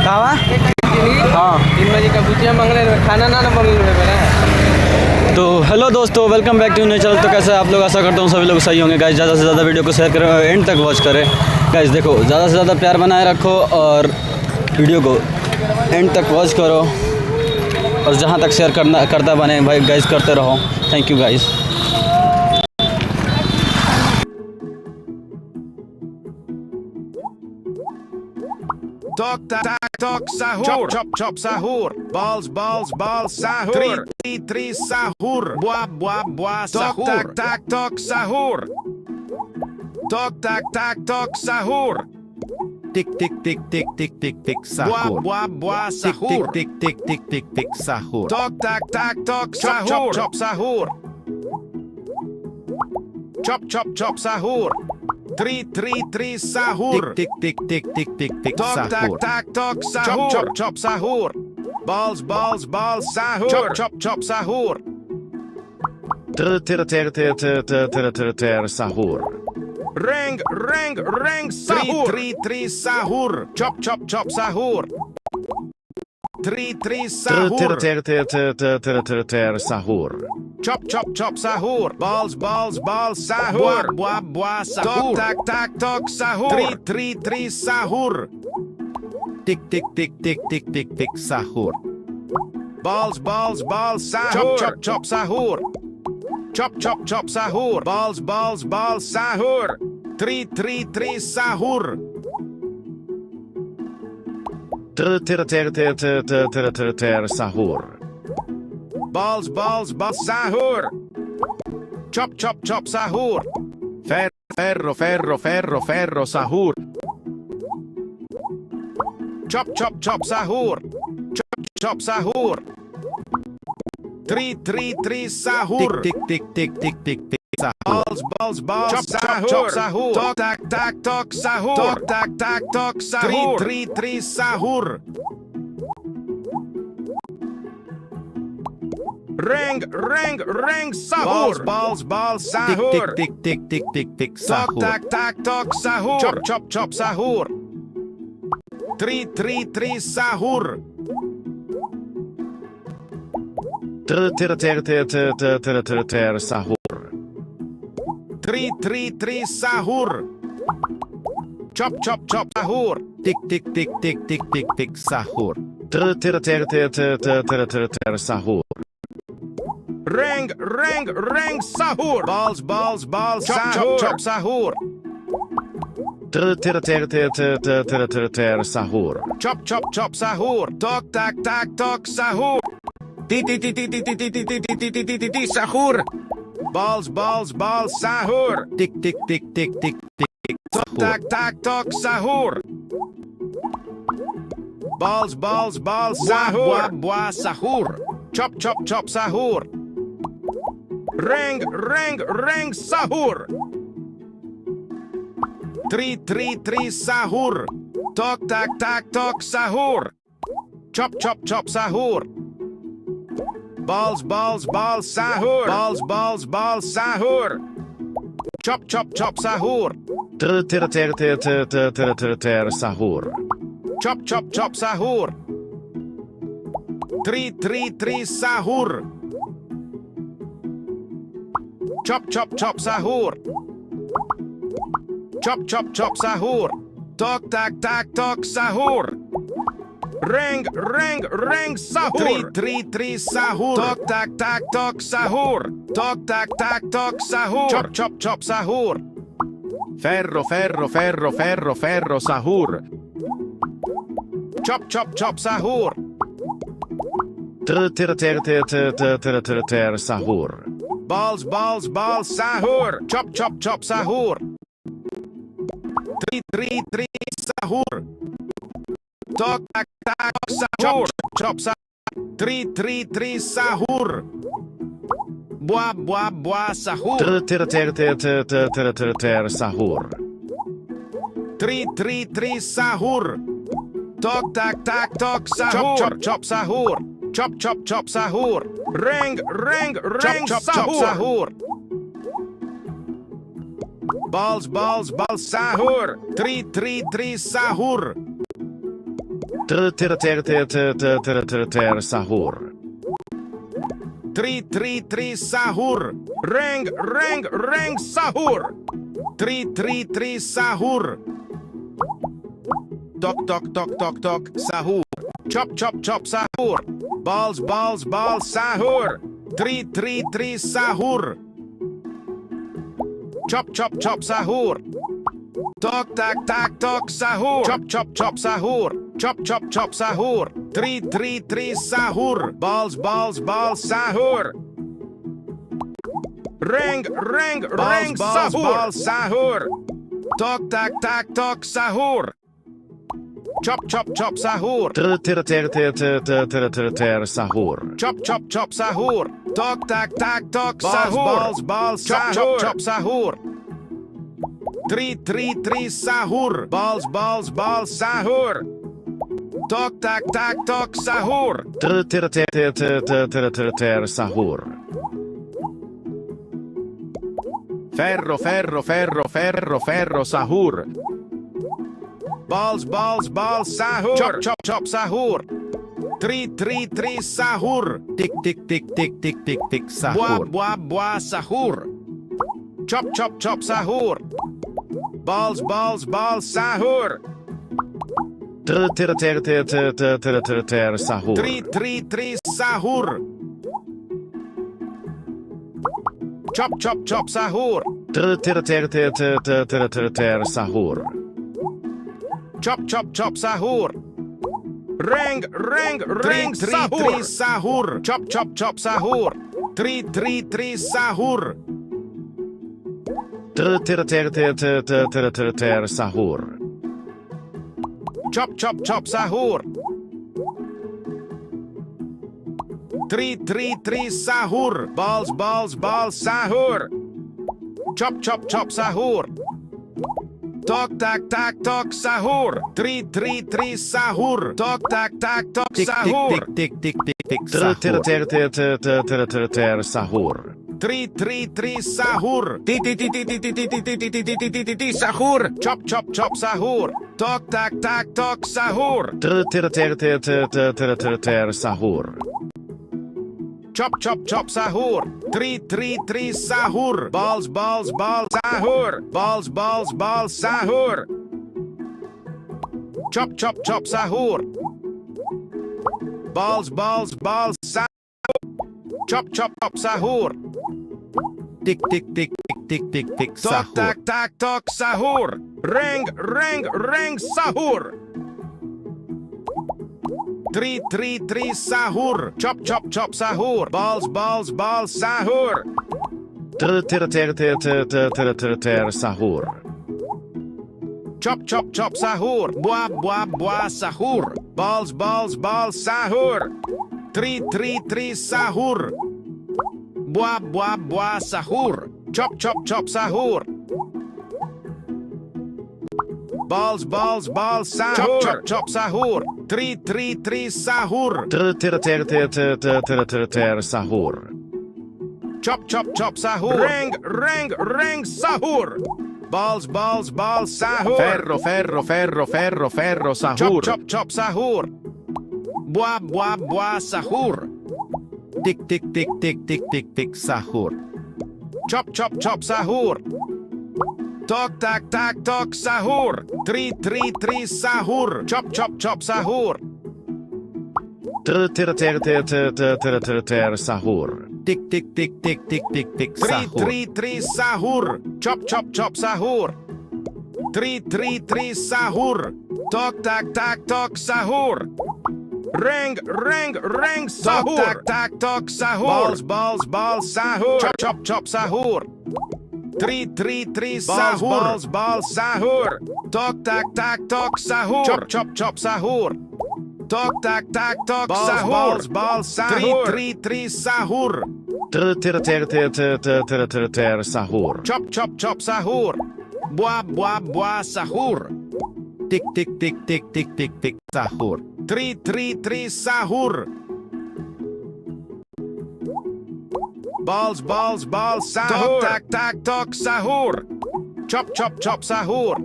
कहाँ? हाँ 3 बजे का भुजिया मांग रहे हैं, खाना ना बंगलोर में बना। तो हेलो दोस्तों, welcome back to new channel. तो कैसे आप लोग? आशा करता हूँ सभी लोग सही होंगे गाइस। ज़्यादा से ज़्यादा वीडियो को शेयर करें और एंड तक वॉच करें गाइस। देखो, ज़्यादा से ज़्यादा प्यार बनाए रखो और वीडियो को एंड तक वॉच करो और जहाँ तक शेयर करता बने भाई गाइस, करते रहो। Thank you guys. Tok tak tok sahur. Chop chop sahur. Balls sahur. Tri sahur. Buah sahur. Tok tak tok sahur. Tok tak tok sahur. Tik sahur. Buah sahur. Tik sahur. Tok tak tok sahur. Chop sahur. Chop sahur. Tri sahur. Tik sahur. Tok sahur. Chop sahur. Balls sahur. Chop sahur. Ter sahur. Reng sahur. Tri sahur. Chop sahur. Tri sahur. Ter sahur. Chop sahur. Balls sahur. Buah sahur. Tok sahur. Tri sahur. Tik sahur. Balls sahur. Chop sahur. Chop sahur. Balls sahur. Tri sahur. Ter sahur. Balls sahur. Chop sahur. Ferro sahur. Chop sahur. Chop sahur. Tri sahur. Tik sahur. Balls sahur. Tok sahur. Tok sahur. Tri sahur. Reng sahur. Balls sahur. Tik sahur. Tok sahur. Chop sahur. Tri sahur. Ter sahur. Tri sahur. Chop sahur. Tik sahur. Ter sahur. Reng sahur. Balls sahur. Chop sahur. Ter sahur. Chop sahur. Tok sahur. Ti sahur. Balls sahur. Tik tok sahur. Balls sahur. Buah sahur. Chop sahur. Reng sahur. Tri sahur. Tok sahur. Chop sahur. Balls sahur. Balls sahur. Chop sahur. Ter sahur. Chop sahur. Tri sahur. Chop sahur. Chop sahur. Tok sahur. Reng sahur. Tri sahur. Tok sahur. Tok sahur. Chop sahur. Ferro sahur. Chop sahur. Ter sahur. Balls sahur. Chop sahur. Tri sahur. Tok sahur. Chop sahur. Tri sahur. Buah sahur. Ter sahur. Tri sahur. Tok sahur. Chop sahur. Chop sahur. Reng sahur. Balls sahur. Tri sahur. Sahur. Tri sahur. Reng sahur. Tri sahur. Tok sahur. Chop sahur. Balls sahur. Tri sahur. Chop sahur. Tok sahur. Chop sahur. Chop sahur. Tri sahur. Balls sahur. Reng sahur. Sahur. Tok sahur. Chop sahur. Sahur. Chop sahur. Tok sahur. Chop sahur. Tri sahur. Balls sahur. Tok sahur. Sahur. Ferro sahur. Balls sahur. Chop sahur. Tri sahur. Tik sahur. Buah sahur. Chop sahur. Balls sahur. Sahur. Tri sahur. Chop sahur. Sahur. Chop sahur. Reng sahur. Sahur. Chop sahur. Tri sahur. Sahur. Chop sahur. Tri sahur. Balls sahur. Chop sahur. Tok sahur. Tri sahur. Tok sahur. Sahur. Tri sahur. Sahur. Chop sahur. Tok sahur. Sahur. Chop sahur. Tri sahur. Balls sahur. Balls sahur. Chop sahur. Balls sahur. Chop sahur. Tik sahur. Tok sahur. Reng sahur. Tri sahur. Chop sahur. Balls sahur. Sahur. Chop sahur. Buah sahur. Balls sahur. Tri sahur. Buah sahur. Chop sahur. Balls sahur. Chop sahur. Tri sahur. Sahur. Chop sahur. Reng sahur. Balls sahur. Ferro sahur. Chop sahur. Buah sahur. Tik sahur. Chop sahur. Tok sahur. Tri sahur. Chop sahur. Sahur. Tik sahur. Tri sahur. Chop sahur. Tri sahur. Tok sahur. Reng sahur. Tok sahur. Balls sahur. Chop sahur. Tri sahur. Balls sahur. Tok sahur. Chop sahur. Tok sahur. Balls sahur. Tri sahur. Sahur. Chop sahur. Buah sahur. Tik sahur. Tri sahur. Balls sahur. Tok sahur. Chop sahur.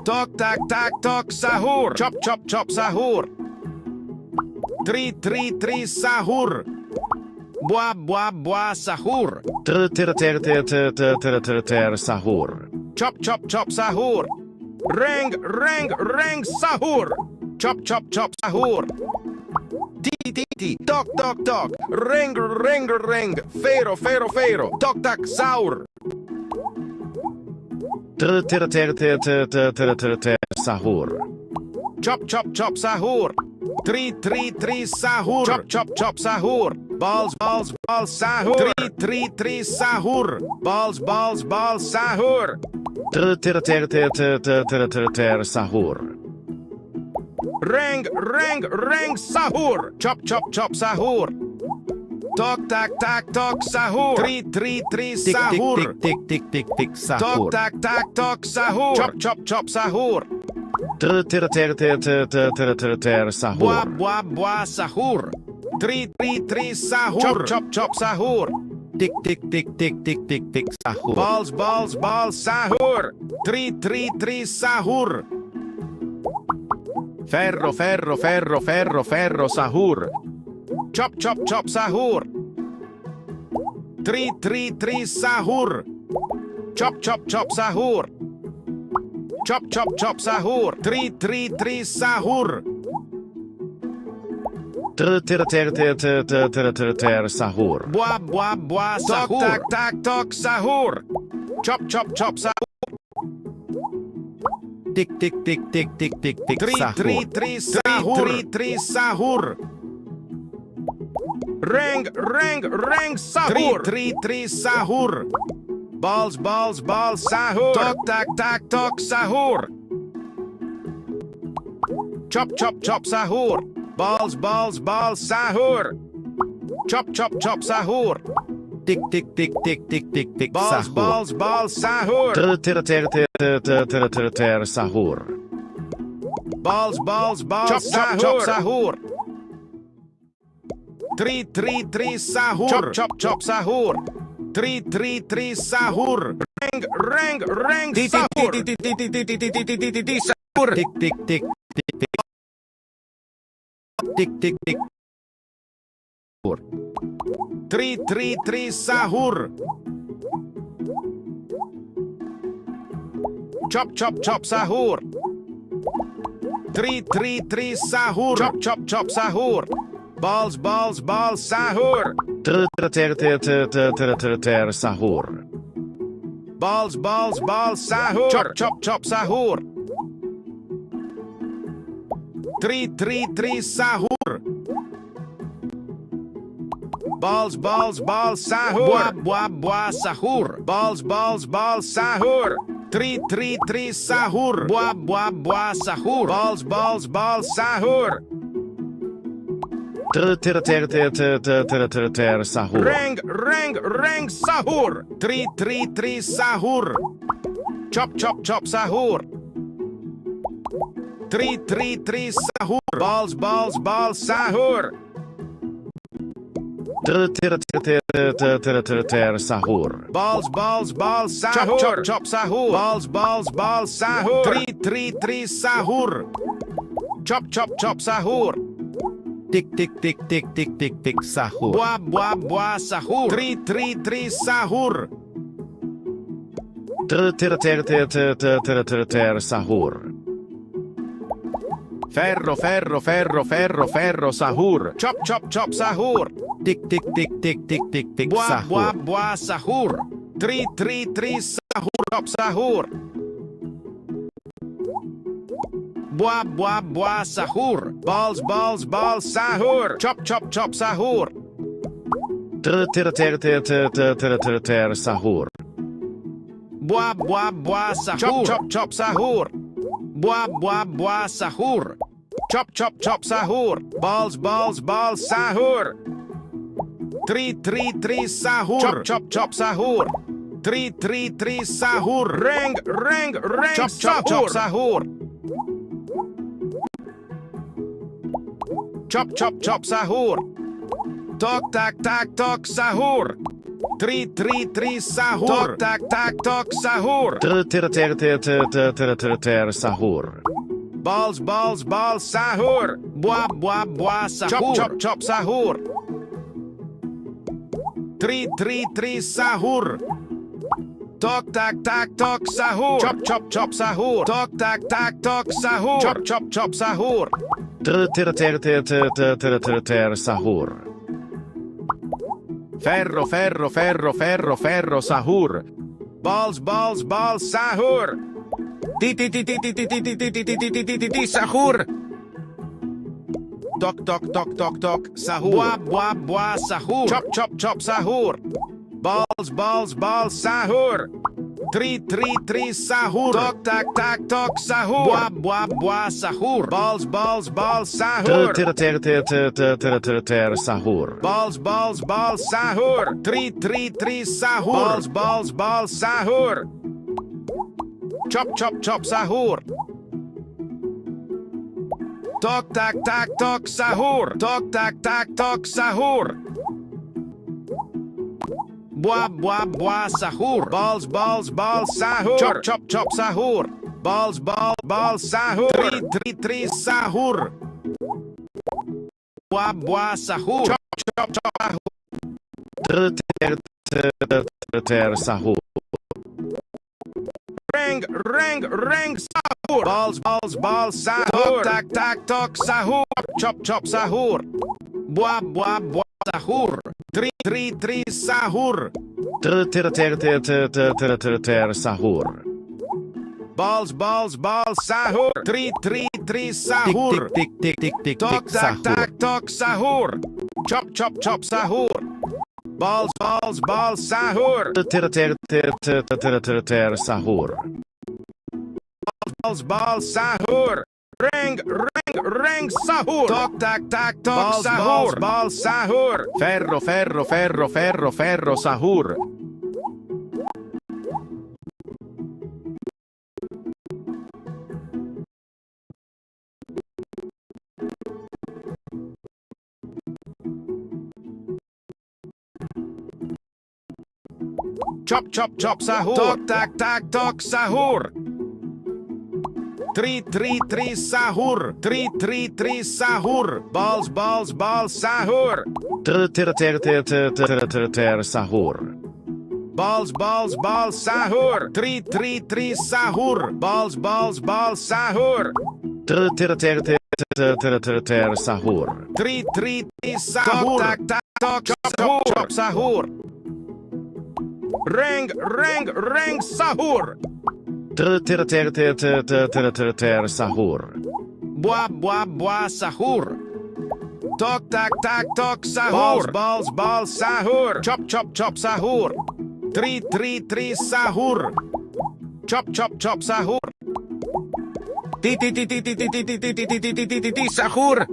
Tok tak tak tok sahur. Chop chop chop sahur. Tri tri tri sahur. Buah buah buah sahur. Ter ter ter ter ter ter ter ter ter sahur. Chop chop chop sahur. Reng reng reng sahur. Chop chop chop sahur. Ti ti ti. Tok tok tok. Reng reng reng. Fero fero fero. Tok tak sahur. Ter ter ter ter ter ter ter ter ter sahur. Chop chop chop sahur. Tri tri tri sahur. Chop chop chop sahur. Balls balls balls sahur. Tri tri tri sahur. Balls balls balls sahur. Ter ter ter ter ter ter ter ter ter sahur. Reng reng reng sahur. Chop chop chop sahur. Tok tak tak tok sahur. Tri tri tri sahur. Tik tik tik tik Tok sahur. tak tak tok sahur. Chop chop chop sahur. Ter ter ter ter ter ter ter ter ter Buah sahur. buah buah sahur. Tri tri tri sahur. Chop chop chop sahur. Tik tik tik tik tik tik tik sahur. Balls balls balls sahur. Tri tri tri sahur. Ferro ferro ferro ferro ferro sahur. Chop chop chop sahur. Tri tri tri sahur. Chop chop chop sahur. Chop chop chop sahur. Tri tri tri sahur. Ter ter ter ter ter ter ter ter ter sahur. Buah buah buah sahur. Tak tak tok sahur. Chop chop chop sahur. Tik tik tik tik tik tik tik Tri tri sahur. tri sahur. Tri tri sahur. Reng reng reng sahur. Tri tri tri sahur. Balls balls balls sahur. Tok tak tak tok sahur. Chop chop chop sahur. Balls balls balls sahur. Chop chop chop sahur. Tik tik tik tik tik tik tik Balls sahur. balls balls sahur. Ter ter ter ter ter ter ter ter ter sahur. Balls balls balls chop chop chop sahur. Tri tri tri sahur. Chop chop chop sahur. Tri tri tri sahur. Reng reng reng sahur. Sahur. Tik tik tik tik tik. Tik tik tik. Sahur. Tri tri tri sahur. Chop chop chop sahur. Tri tri tri sahur. Chop chop chop sahur. Balls balls balls sahur. Ter ter ter ter ter ter ter ter sahur. Balls balls balls sahur. Chop chop chop sahur. Tri tri tri sahur. Balls balls balls sahur. Buah buah buah sahur. Balls balls balls sahur. Tri tri tri sahur. Buah buah buah sahur. Balls balls balls sahur. Ter ter ter ter ter ter ter ter ter sahur. Reng reng reng sahur. Tri tri tri sahur. Chop chop chop sahur. Tri tri tri sahur. Balls balls balls sahur. Ter ter ter ter ter ter ter ter sahur. Balls balls balls sahur. Chop chop chop sahur. Balls balls balls sahur. Tri tri tri sahur. Chop chop chop sahur. Tik tik tik tik tik tik tik sahur. Buah buah buah sahur. Tri tri tri sahur. Ter ter ter ter ter ter ter ter ter sahur. Ferro ferro ferro ferro ferro sahur. Chop chop chop sahur. Tik tik tik tik tik tik tik Buah buah sahur. buah sahur. Tri tri tri sahur. Chop sahur. Buah buah buah sahur. Balls balls balls sahur. Chop chop chop sahur. Ter ter ter ter ter ter ter ter ter sahur. Buah buah buah sahur. Chop chop chop sahur. Buah buah buah sahur. Chop chop chop sahur. Balls balls balls sahur. Tri tri tri sahur. Chop chop chop sahur. Tri tri tri sahur. Reng reng reng chop chop chop sahur. Chop chop chop sahur. Tok tak tak tok sahur. 3 sahur. Tok sahur. Sahur. Balls sahur. Buah sahur. Chop sahur. 3 sahur. Tok sahur. Chop sahur. Tok sahur. Chop sahur. Sahur. Ferro sahur. Balls sahur. Sahur. Tok sahur. Buah sahur. Chop sahur. Balls sahur. 3 sahur. Tok sahur. Buah sahur. Balls sahur. Sahur. Balls sahur. 3 sahur. Balls sahur. Chop sahur. Tok sahur. Tok sahur. Buah sahur. Balls sahur. Chop sahur. Balls sahur. 3 sahur. Buah sahur. Chop sahur. Sahur. Rang sahur. Balls sahur. Tok sahur. Chop sahur. Buah sahur. 3 sahur. Sahur. Balls sahur. 3 sahur. Tok sahur. Chop sahur. Balls sahur. Sahur. Balls sahur. Rang sahur. Tok sahur. Balls sahur. Ferro sahur. Chop sahur. Tok sahur. 3 sahur. 3 sahur. Balls sahur. Sahur. Balls sahur. 3 sahur. Balls sahur. Sahur. 3 sahur. Chop sahur. Rang sahur. Sahur. Buah sahur. Tok sahur. Balls sahur. Chop sahur. 3 sahur. Chop sahur. Sahur.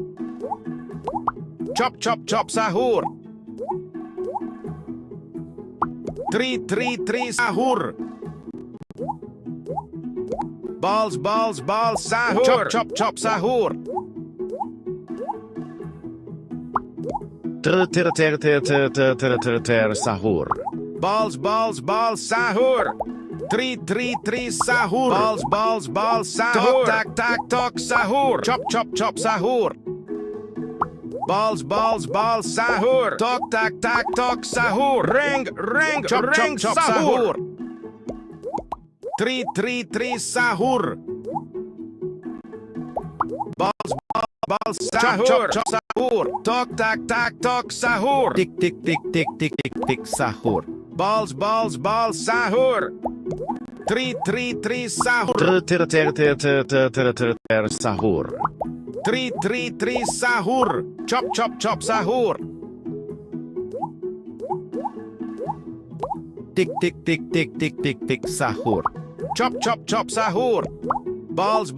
Chop sahur. 3 sahur. Balls sahur. Chop sahur. Sahur. Balls sahur. 3 sahur. Balls sahur. Tok sahur. Chop sahur. Balls sahur. Tok sahur. Rang sahur. 3 sahur. Balls sahur. Sahur. Tok sahur. Tik sahur. Balls sahur. 3 sahur. Sahur. 3 sahur. Chop sahur. Tik sahur. Chop sahur. Balls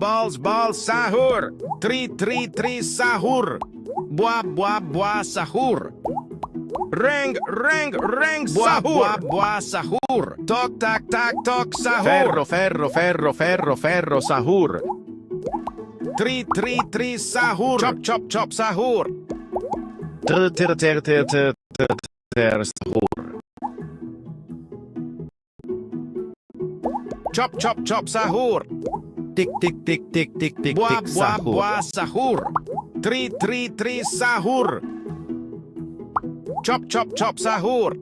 sahur. 3 sahur. Buah sahur. Rang sahur. Buah sahur. Tok sahur. Ferro sahur. 3 sahur. Chop sahur. Sahur. Chop chop chop sahur. Tik tik tik tik tik tik Buah tik buah sahur. buah sahur. Tri sahur. Chop chop chop sahur.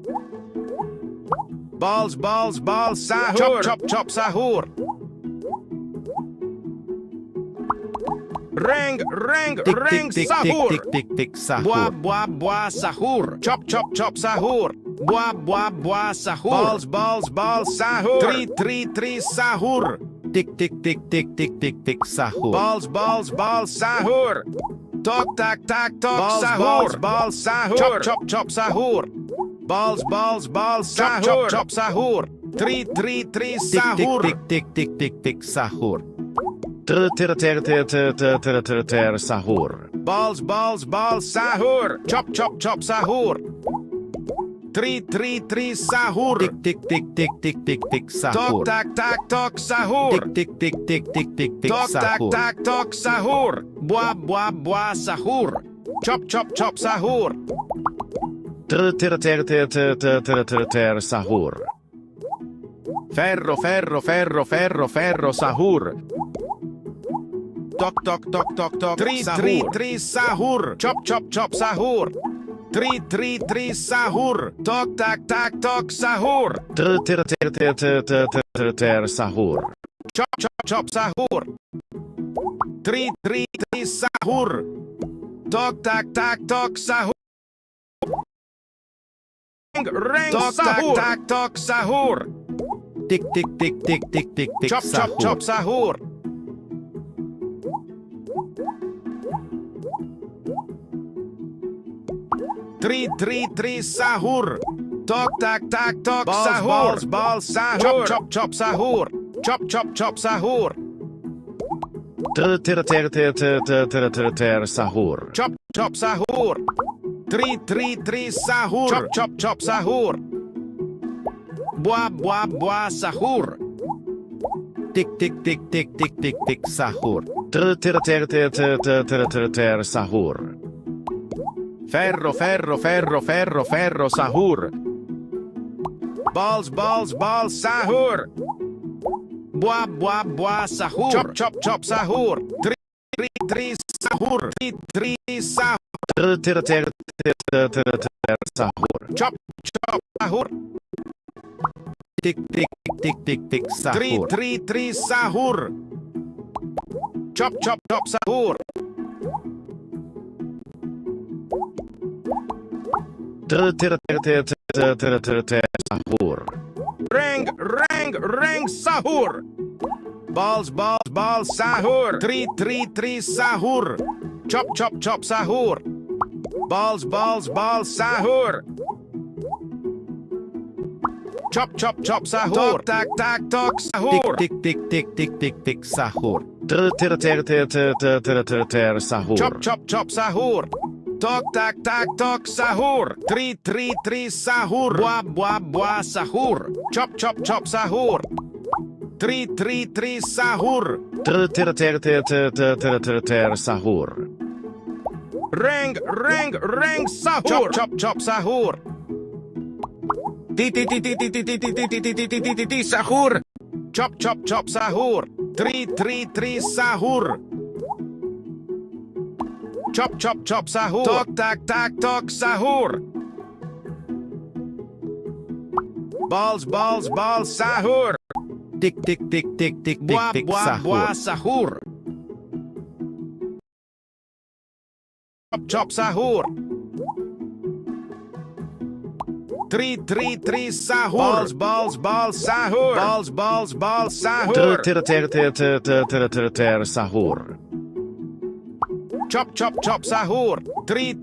Balls sahur. Chop chop chop sahur. Ring Tik tik tik sahur. tik tik tik sahur. Buah buah sahur. Chop chop chop sahur. Buah buah sahur. Balls sahur. Tri sahur. Tik tik tik tik tik tik tik sahur. Balls sahur. Tok tak sahur. Balls sahur. Chop chop sahur. Balls sahur. Chop sahur. Tri sahur. Tik tik tik tik tik sahur. Ter sahur. Balls sahur. Chop chop sahur. Tri sahur. Tik tik tik tik tik tik tik sahur. Tok sahur. Tik tik tik tik tik tik tik sahur. Tok sahur. Buah sahur. Chop chop sahur. Ter sahur. Ferro sahur. Tok tri sahur. Chop chop sahur. Tri sahur. Tok sahur. Ter sahur. Chop sahur. Tri sahur. Tok sahur. Ring sahur. Tok sahur. Tik tik tik tik tik tik tik sahur. Chop sahur. Tri sahur. Tok sahur. Balls sahur. Chop sahur. Chop sahur. Ter sahur. Chop sahur. Tri sahur. Chop sahur. Buah sahur. Tik tik tik tik tik tik tik sahur. Ter sahur. Ferro sahur. Balls sahur. Buah sahur. Chop sahur. Tri sahur. Tri sahur. Ter sahur. Chop sahur. Tik tik tik tik tik sahur. Tri sahur. Chop sahur. Ter sahur. Ring sahur. Balls sahur. Tri sahur. Chop sahur. Balls sahur. Chop sahur. Tok sahur. Tik tik tik tik tik tik sahur. Ter sahur. Chop sahur. Tok sahur. Tri sahur. Buah sahur. Chop sahur. Tri sahur. Ter sahur. Ring sahur. Chop sahur. Ti sahur. Chop sahur. Tri sahur. Chop sahur. Tok sahur. Balls sahur. Tik tik tik tik tik tik tik sahur. Buah sahur. Chop sahur. Tri sahur. Balls sahur. Balls sahur. Ter sahur. Chop sahur. Tri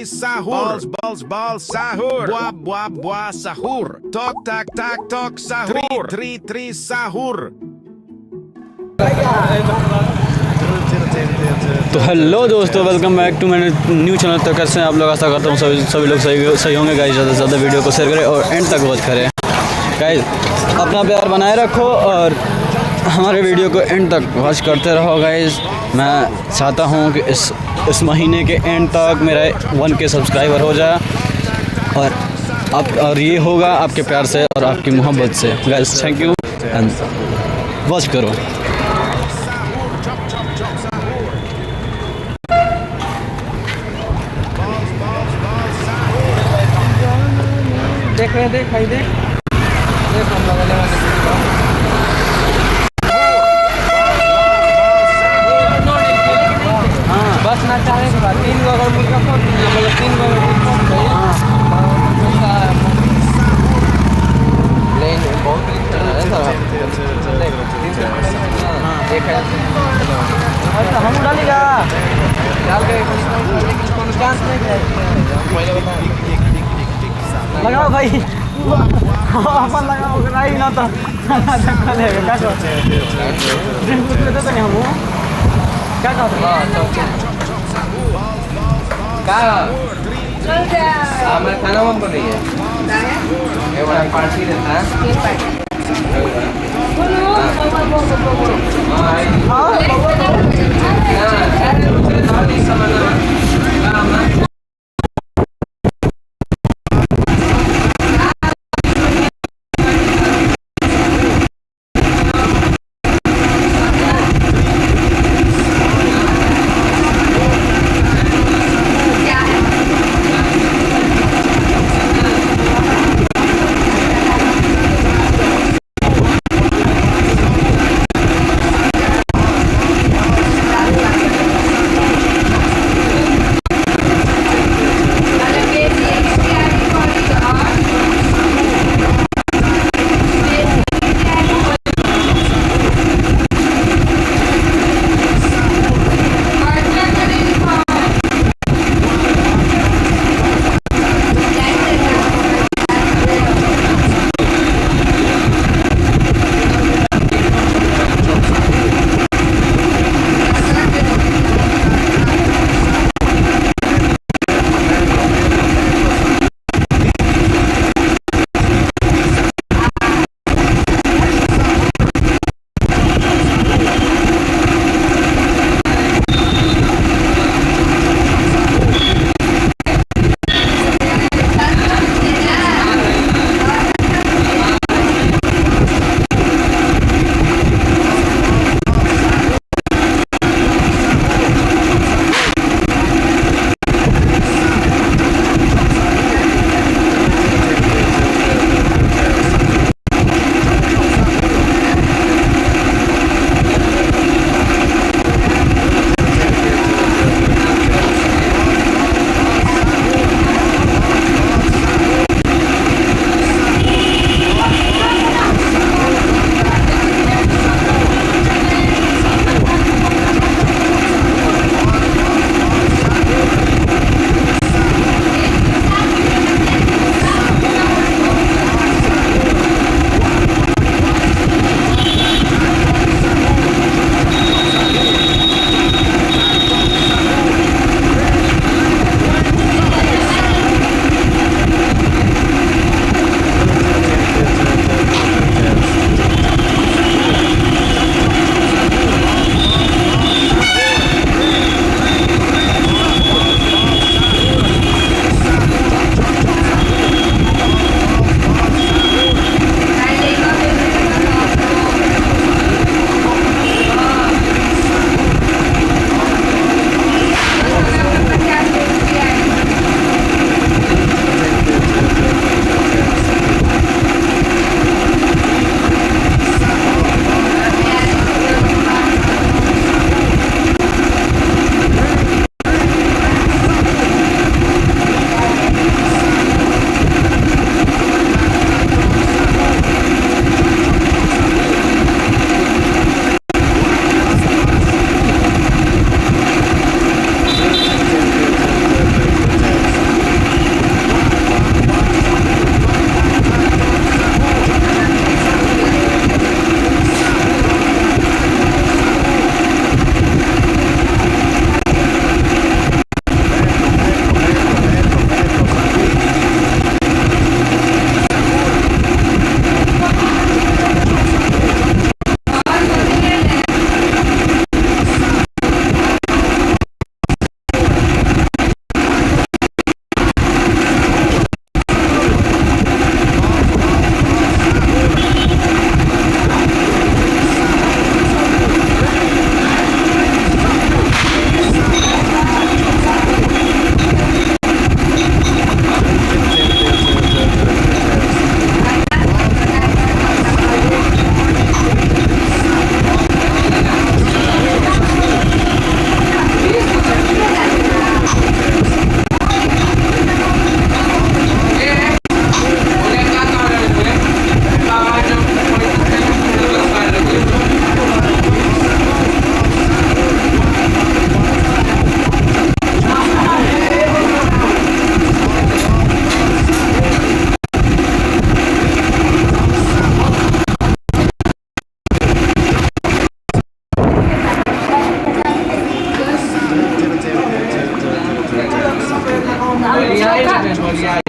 sahur. Balls sahur. Buah sahur. Tok sahur. Tri sahur. तो hello दोस्तों, welcome back to मेरे new channel. तो कैसे हैं आप लोग? आशा करता हूँ सभी लोग सही होंगे गाइस। ज़्यादा से ज़्यादा वीडियो को शेयर करें और एंड तक वॉच करें गाइस। अपना प्यार बनाए रखो और हमारे वीडियो को एंड तक वॉच करते रहो गाइस। मैं चाहता हूँ कि इस महीने के एंड तक मेरा 1K सब्सक्राइबर हो जाए और ये होगा आपके प्यार से और आपकी मोहब्बत से guys. Thank you and watch करो। Sahur. Chop, chop, chop. Sahur. Balls. Sahur. देख रहे देख भाई देख हम लोग वाले बस ना चाहे के बाद 3 गो अगर मुर्गा फोन मतलब 3 गो फोन लेन बहुत देख हम डालेगा डाल के चांस नहीं लगाओ भाई अपन लगाओ नहीं ना तो धक्का देगा क्या कहते हैं ड्रिंक कुछ लेते तो नहीं हम क्या कहते हैं क्या हमारे खाना में बन रही है ये बड़ा पार्टी रहता है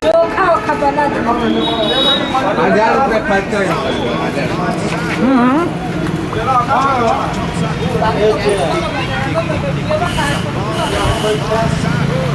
चोखा ओखा बना दो। Sahur.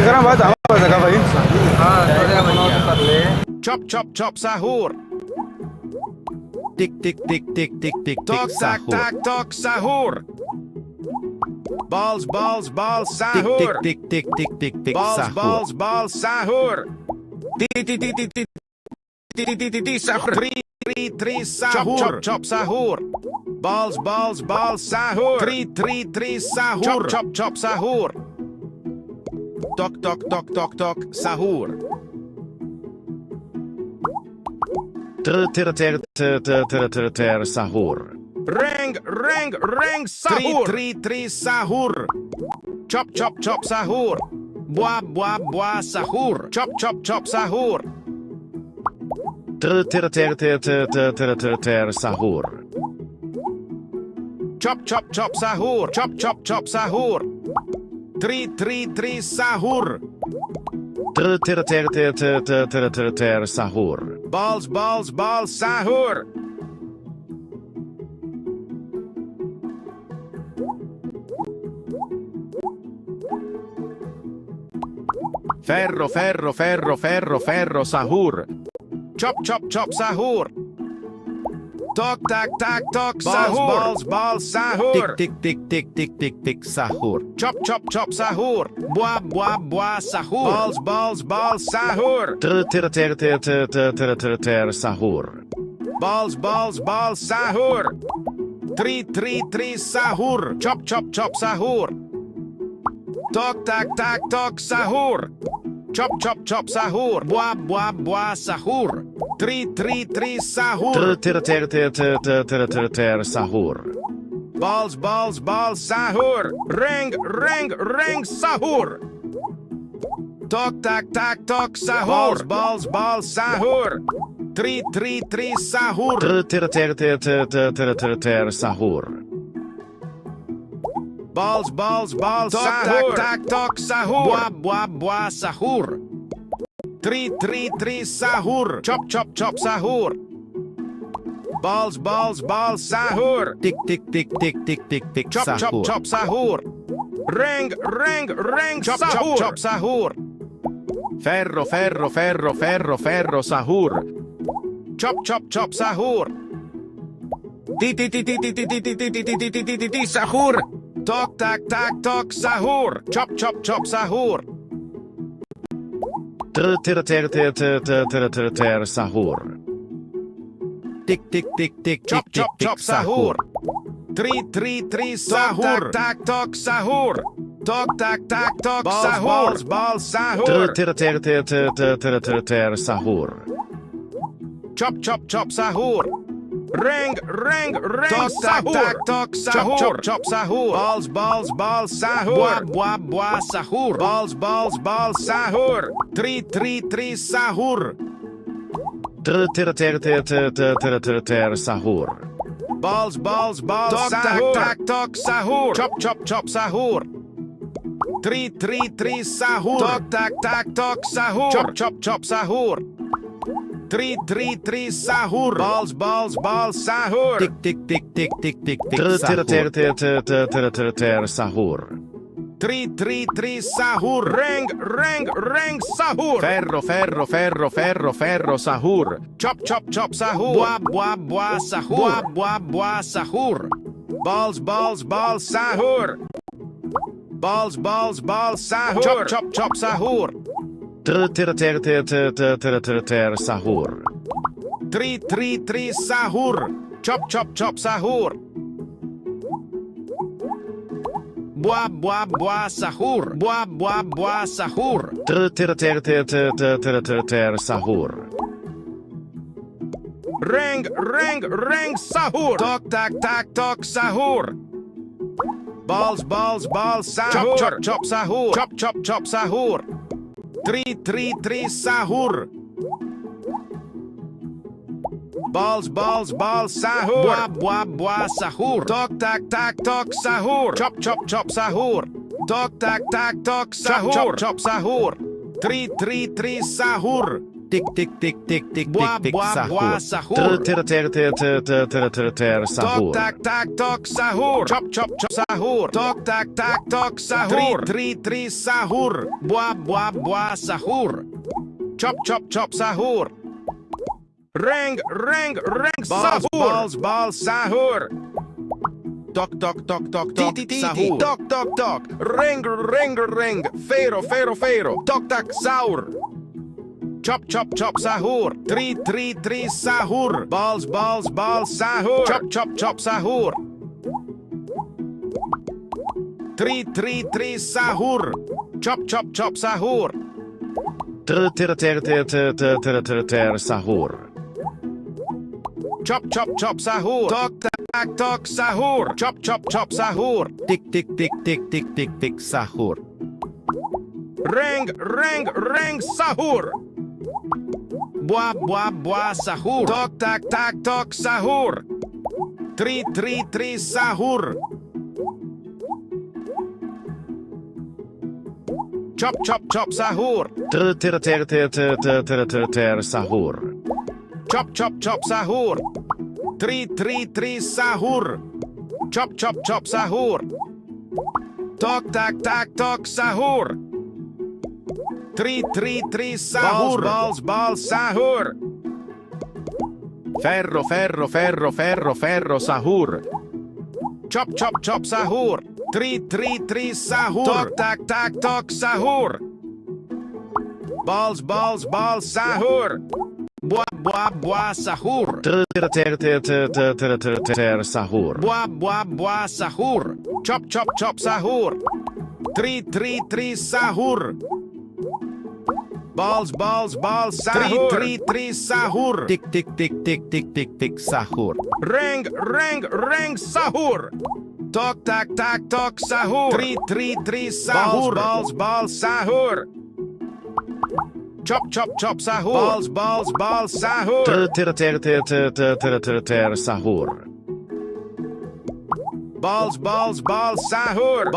गरम भात हवा का भाई Chop chop chop sahur. Tick tick tick tick tick tick tick Tok tak sahur. tak tok sahur. Balls balls balls Tick sahur. tick tick tick tick tick tick Balls sahur. balls balls sahur. Ti ti ti ti ti ti ti ti ti sahur. Three sahur. Chop chop chop sahur. Balls balls balls sahur. Three sahur. Chop chop chop sahur. Tok tok tok tok tok sahur. Ter sahur. Rang sahur. Three sahur. Chop chop chop sahur. Bua sahur. Chop chop chop sahur. Ter sahur. Chop chop chop sahur. Chop chop chop sahur. Three sahur. Ter sahur. Balls sahur. Ferro sahur. Chop chop chop sahur. Tok tak tak tok sahur. Balls sahur. Tick tick tick tick tick tick sahur. Chop chop chop sahur. Bua sahur. Balls sahur. Ter sahur. Balls sahur. Three sahur. Chop chop chop sahur. Tok tak tak tok sahur. Chop chop chop sahur. Bua sahur. Three sahur. Ter sahur. Balls sahur. Rang sahur. Tok tak tak tok sahur. Balls sahur. Three sahur. Ter sahur. Balls sahur. Tak tok sahur. Bua sahur. Three sahur. Chop chop chop sahur. Balls sahur. Tick tick tick tick tick tick tick Chop chop sahur. chop sahur. Rang chop sahur. chop sahur. Ferro sahur. Chop chop chop sahur. Ti sahur. Tok tak tak tok sahur. Chop chop chop sahur. Ter sahur. Tick tick tick tick Chop tick chop tick chop tick sahur. sahur. Three sahur. Tak tok sahur. Tok tak tak tok sahur. Balls sahur. Ter sahur. Chop chop chop sahur. Rang tok sahur. tak tok sahur. Chop chop sahur. Balls sahur. Bua sahur. Balls sahur. Three sahur. Ter sahur. Balls Tok, sahur. tak, Tok sahur. Chop chop chop sahur. Three sahur. Tok tak tok sahur. Chop chop chop sahur. Three sahur. Balls sahur. Tick tick tick tick tick tick tick sahur. Ter sahur. Three sahur. Rang sahur. Ferro sahur. Chop chop chop sahur. Bua sahur. Bua sahur. Balls sahur. Balls sahur. Chop chop sahur. Ter sahur. Three sahur. Chop chop chop sahur. Bua sahur. Bua sahur. Ter sahur. Ring, sahur. Tok, tak, sahur. Balls, sahur. Chop, sahur. Chop, sahur. Three, sahur. Balls, sahur. Buah, sahur. Tok, tak, sahur. Chop, sahur. Tok, tak, sahur. Chop, sahur. Three, sahur. Tick, Buah, sahur. sahur. Sahur. Tok, tak, sahur. Chop, sahur. Tok, tak, sahur. Three, sahur. Buah, sahur. Chop, sahur. Ring, sahur. Balls, sahur. Tok, sahur. Tok. Ring. Fero. Tok, sahur. Chop, sahur. Three, sahur. Balls, sahur. Chop, sahur. Three, sahur. Chop, sahur. Sahur. Chop, sahur. Tok, sahur. Chop, sahur. Tick, sahur. Ring, sahur. Buah, sahur. Tok, sahur. Three, sahur. Chop, sahur. Sahur. Chop, sahur. Three, sahur. Chop, sahur. Tok, sahur. Three, sahur. Balls, sahur. Ferro, sahur. Chop, sahur. Three, sahur. Tok, sahur. Balls, sahur. Buah, sahur. Sahur. Buah, sahur. Chop, sahur. Three, sahur. Balls, sahur. Three, sahur. Tick, sahur. Ring, sahur. Tok, sahur. Three, sahur. Balls, sahur. Chop, sahur. Balls, sahur. Sahur. Balls, sahur.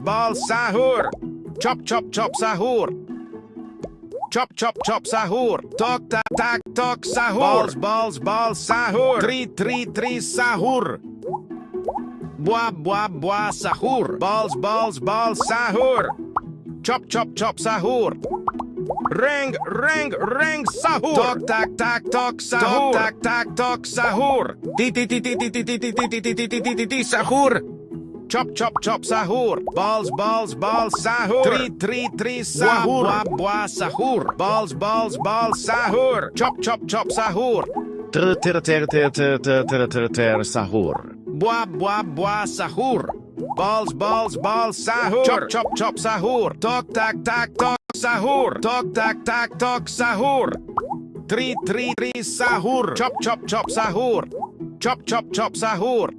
Balls, sahur. Chop, sahur. Chop, sahur. Tok, sahur. Balls, sahur. Three, sahur. Buah, sahur. Balls, sahur. Chop, sahur. Ring, sahur. Tok, sahur. Tok, sahur. Sahur. Chop, sahur. Balls, sahur. Three, sahur. Buah, sahur. Balls, sahur. Chop, sahur. Sahur. Buah, sahur. Balls, sahur. Chop, sahur. Tok, sahur. Tok, sahur. Three, sahur. Chop, sahur. Chop, sahur.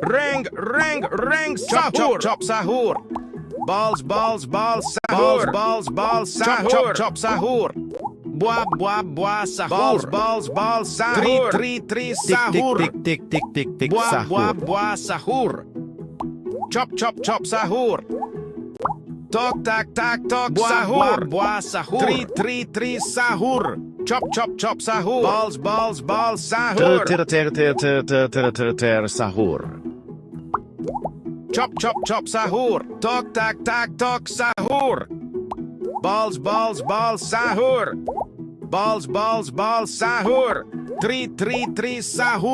Ring, sahur. Chop, sahur. Balls, sahur. Balls, sahur. Chop, sahur. Buah, sahur. Balls, sahur. Three, sahur. Tick, Buah, sahur. Chop, sahur. Tok, sahur. Buah, sahur. Three, sahur. Chop, sahur. Balls, sahur. Sahur. Chop, sahur. Tok, sahur. Balls, sahur. Balls, sahur. Three, sahur.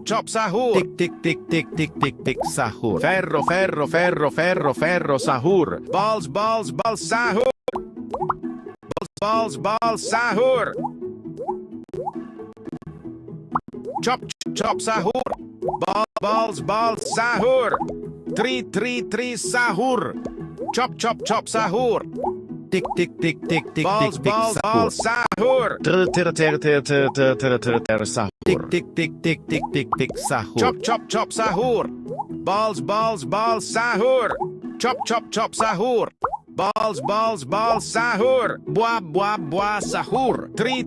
Chop, sahur. Tick, sahur. Ferro, sahur. Balls, sahur. Balls, sahur. Chop, sahur. Balls, sahur. Three, sahur. Chop, sahur. Tick tick tick tick tick Balls, tick tick balls, sahur. balls, sahur. Sahur. Tick tick tick tick tick tick tick sahur. Chop, chop, chop, sahur. Balls, balls, balls, sahur. Chop, chop, chop, sahur. Balls, balls, balls, sahur. Buah, buah, buah, sahur. Tri,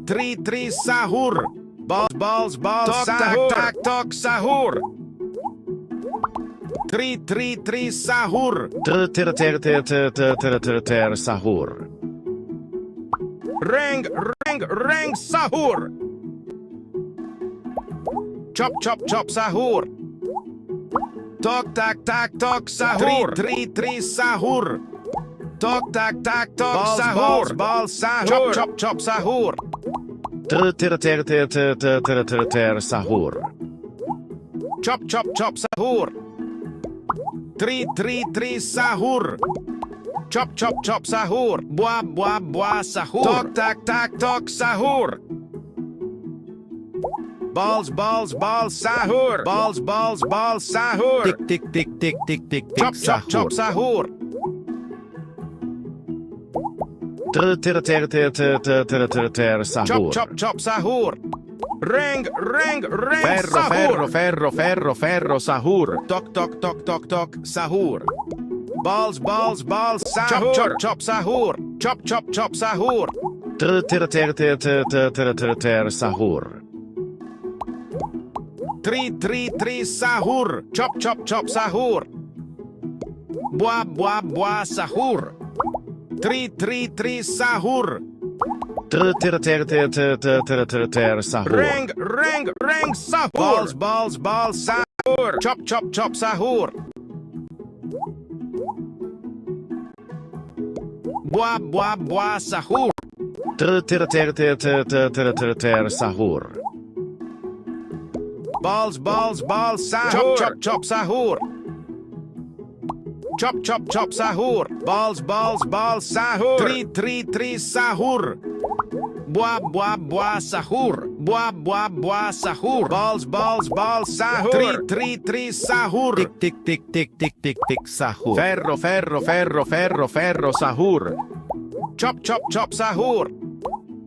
sahur. Balls, balls, balls, sahur. Tak, tak, sahur. Tri, sahur. Sahur. Ring, ring, ring, sahur. Chop, chop, chop, sahur. Tok, tak, tak, tok, sahur. Tri, sahur. Tok, tak, tak, tok, sahur. Balls, sahur. Chop, chop, chop, sahur. Sahur. Chop, chop, chop, sahur. Tri, sahur. Chop, chop, chop, sahur. Buah, buah, buah, sahur. Tok, tak, tak, tok, sahur. Balls, balls, balls, sahur. Balls, balls, balls, sahur. Tick tick tick tick tick tick tick Chop, chop, chop, sahur. Sahur. Chop, chop, chop, sahur. Ring, ring, ring, Ferro, sahur. ferro, ferro, ferro, ferro, sahur. Tok, tok, tok, tok, tok, sahur. Balls, balls, balls, sahur. Chop, chop, chop, sahur. Chop, chop, chop, sahur. Sahur. Tri, sahur. Chop, chop, chop, sahur. Buah, buah, buah, sahur. Tri, sahur. Sahur. Ring, ring, ring, sahur. Balls, balls, balls, sahur. Chop, chop, chop, sahur. Buah, buah, buah, sahur. Sahur. Balls, balls, balls, sahur. Chop, chop, chop, sahur. Chop, chop, chop, sahur. Balls, balls, balls, sahur. Tri, sahur. Buah, buah, buah, sahur. Buah, buah, buah, sahur. Balls, balls, balls, sahur. Tri, sahur. Tick tick tick tick tick tick tick sahur. Ferro, ferro, ferro, ferro, ferro, sahur. Chop, chop, chop, sahur.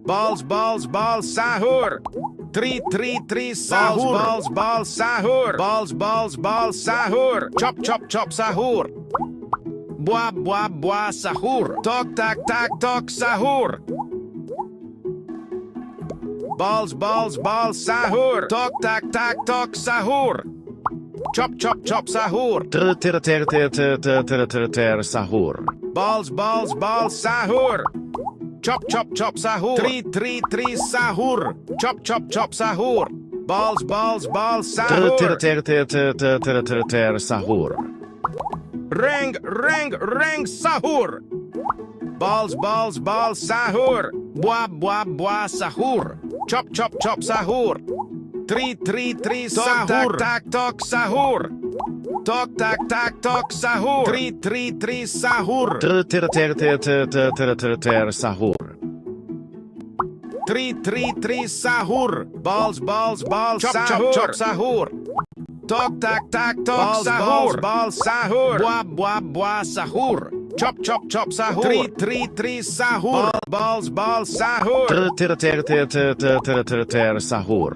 Balls, balls, balls, sahur. Tri, sahur. Balls, balls, sahur. Balls, balls, balls, sahur. Chop, chop, chop, sahur. Buah, buah, buah, sahur. Tok, tak, tak, tok, sahur. Balls, balls, balls, sahur. Tok, tak, tak, tok, sahur. Chop, chop, chop, sahur. Sahur. Balls, balls, balls, sahur. Chop, chop, chop, sahur. Tri, sahur. Chop, chop, chop, sahur. Balls, balls, balls, sahur. Sahur. Ring, ring, ring, sahur. Balls, balls, balls, sahur. Buah, buah, buah, sahur. Chop, chop, chop, sahur. Tri, sahur. Tak, tak, tok, sahur. Tok, tak, tak, tok, sahur. Tri, sahur. Sahur. Tri, sahur. Balls, balls, balls, chop, chop, chop, sahur. Tok, tak, tak, tok, sahur. Balls, sahur. Buah, buah, buah, sahur. Chop, chop, chop, sahur. Tri, sahur. Balls, balls, sahur. Sahur.